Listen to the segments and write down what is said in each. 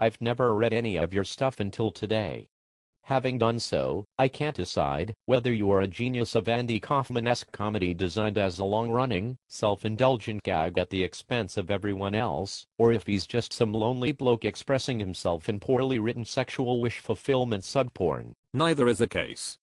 I've never read any of your stuff until today. Having done so, I can't decide whether you are a genius of Andy Kaufman-esque comedy designed as a long-running, self-indulgent gag at the expense of everyone else, or if he's just some lonely bloke expressing himself in poorly written sexual wish fulfillment subporn. Neither is the case.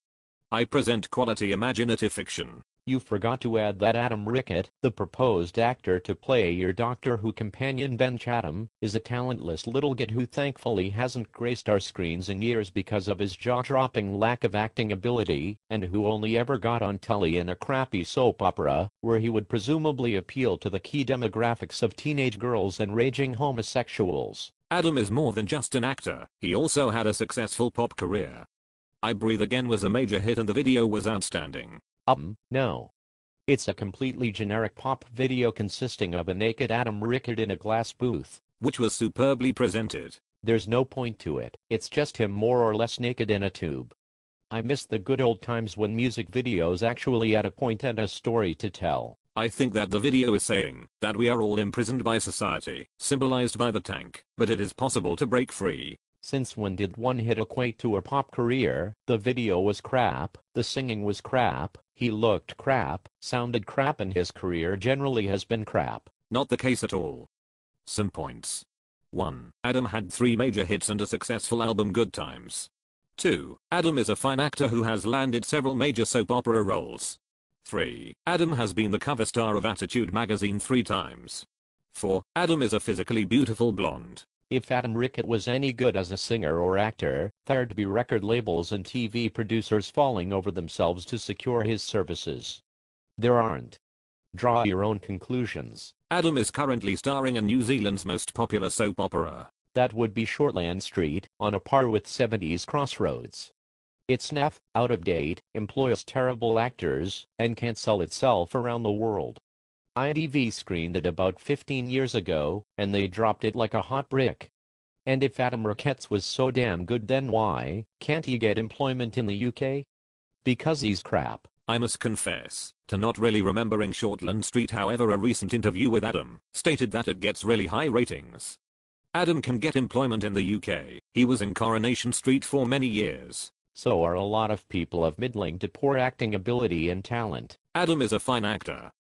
I present quality imaginative fiction. You forgot to add that Adam Rickitt, the proposed actor to play your Doctor Who companion Ben Chatham, is a talentless little git who thankfully hasn't graced our screens in years because of his jaw-dropping lack of acting ability, and who only ever got on telly in a crappy soap opera, where he would presumably appeal to the key demographics of teenage girls and raging homosexuals. Adam is more than just an actor, he also had a successful pop career. I Breathe Again was a major hit and the video was outstanding. No. It's a completely generic pop video consisting of a naked Adam Rickitt in a glass booth, which was superbly presented. There's no point to it, it's just him more or less naked in a tube. I miss the good old times when music videos actually had a point and a story to tell. I think that the video is saying that we are all imprisoned by society, symbolized by the tank, but it is possible to break free. Since when did one hit equate to a pop career? The video was crap, the singing was crap, he looked crap, sounded crap, and his career generally has been crap. Not the case at all. Some points. 1. Adam had 3 major hits and a successful album, Good Times. 2. Adam is a fine actor who has landed several major soap opera roles. 3. Adam has been the cover star of Attitude magazine 3 times. 4. Adam is a physically beautiful blonde. If Adam Rickitt was any good as a singer or actor, there'd be record labels and TV producers falling over themselves to secure his services. There aren't. Draw your own conclusions. Adam is currently starring in New Zealand's most popular soap opera. That would be Shortland Street, on a par with 70s Crossroads. It's naff, out of date, employs terrible actors, and can't sell itself around the world. ITV screened it about 15 years ago, and they dropped it like a hot brick. And if Adam Rickitt was so damn good, then why can't he get employment in the UK? Because he's crap. I must confess to not really remembering Shortland Street, however a recent interview with Adam stated that it gets really high ratings. Adam can get employment in the UK, he was in Coronation Street for many years. So are a lot of people of middling to poor acting ability and talent. Adam is a fine actor.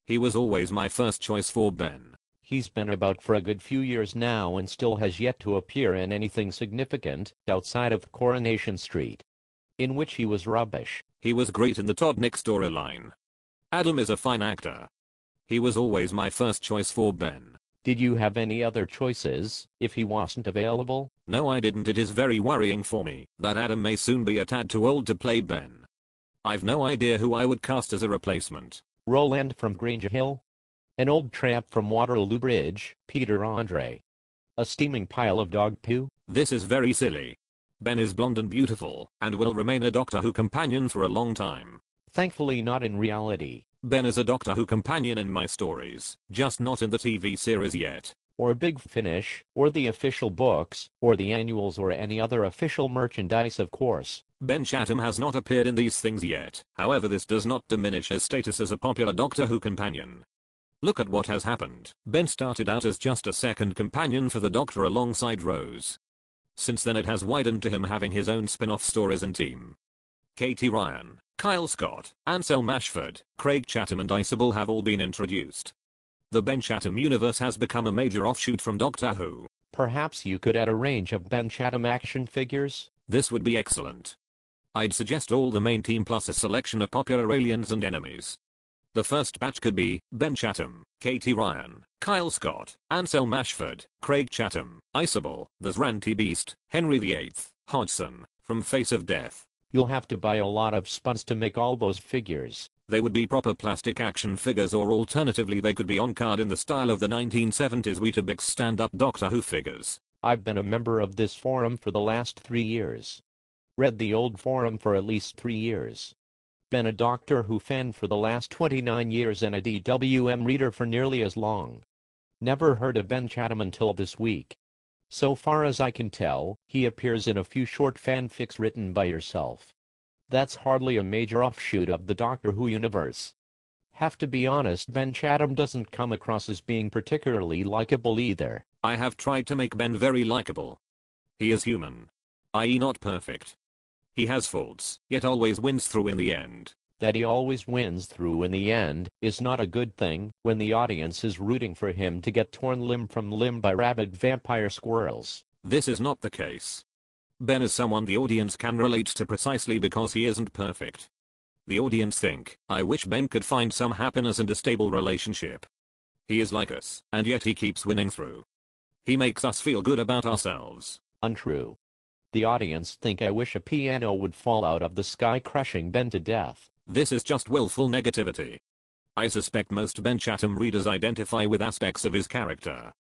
He was always my first choice for Ben. He's been about for a good few years now and still has yet to appear in anything significant outside of Coronation Street, in which he was rubbish. He was great in the Todd Nick storyline. Adam is a fine actor. He was always my first choice for Ben. Did you have any other choices if he wasn't available? No, I didn't. It is very worrying for me that Adam may soon be a tad too old to play Ben. I've no idea who I would cast as a replacement. Roland from Granger Hill? An old tramp from Waterloo Bridge, Peter Andre? A steaming pile of dog poo? This is very silly. Ben is blonde and beautiful, and will remain a Doctor Who companion for a long time. Thankfully not in reality. Ben is a Doctor Who companion in my stories, just not in the TV series yet. Or Big Finish, or the official books, or the annuals, or any other official merchandise, of course. Ben Chatham has not appeared in these things yet, however this does not diminish his status as a popular Doctor Who companion. Look at what has happened. Ben started out as just a second companion for the Doctor alongside Rose. Since then it has widened to him having his own spin-off stories and team. Katie Ryan, Kyle Scott, Ansel Mashford, Craig Chatham and Isabel have all been introduced. The Ben Chatham universe has become a major offshoot from Doctor Who. Perhaps you could add a range of Ben Chatham action figures? This would be excellent. I'd suggest all the main team plus a selection of popular aliens and enemies. The first batch could be Ben Chatham, Katie Ryan, Kyle Scott, Ansel Mashford, Craig Chatham, Isabel, the Zranti Beast, Henry VIII, Hodgson, from Face of Death. You'll have to buy a lot of spuns to make all those figures. They would be proper plastic action figures, or alternatively they could be on card in the style of the 1970s Weetabix stand-up Doctor Who figures. I've been a member of this forum for the last 3 years. Read the old forum for at least 3 years. Been a Doctor Who fan for the last 29 years and a DWM reader for nearly as long. Never heard of Ben Chatham until this week. So far as I can tell, he appears in a few short fanfics written by yourself. That's hardly a major offshoot of the Doctor Who universe. Have to be honest, Ben Chatham doesn't come across as being particularly likable either. I have tried to make Ben very likable. He is human. I.e. not perfect. He has faults, yet always wins through in the end. That he always wins through in the end is not a good thing when the audience is rooting for him to get torn limb from limb by rabid vampire squirrels. This is not the case. Ben is someone the audience can relate to precisely because he isn't perfect. The audience think, I wish Ben could find some happiness and a stable relationship. He is like us, and yet he keeps winning through. He makes us feel good about ourselves. Untrue. The audience think I wish a piano would fall out of the sky crushing Ben to death. This is just willful negativity. I suspect most Ben Chatham readers identify with aspects of his character.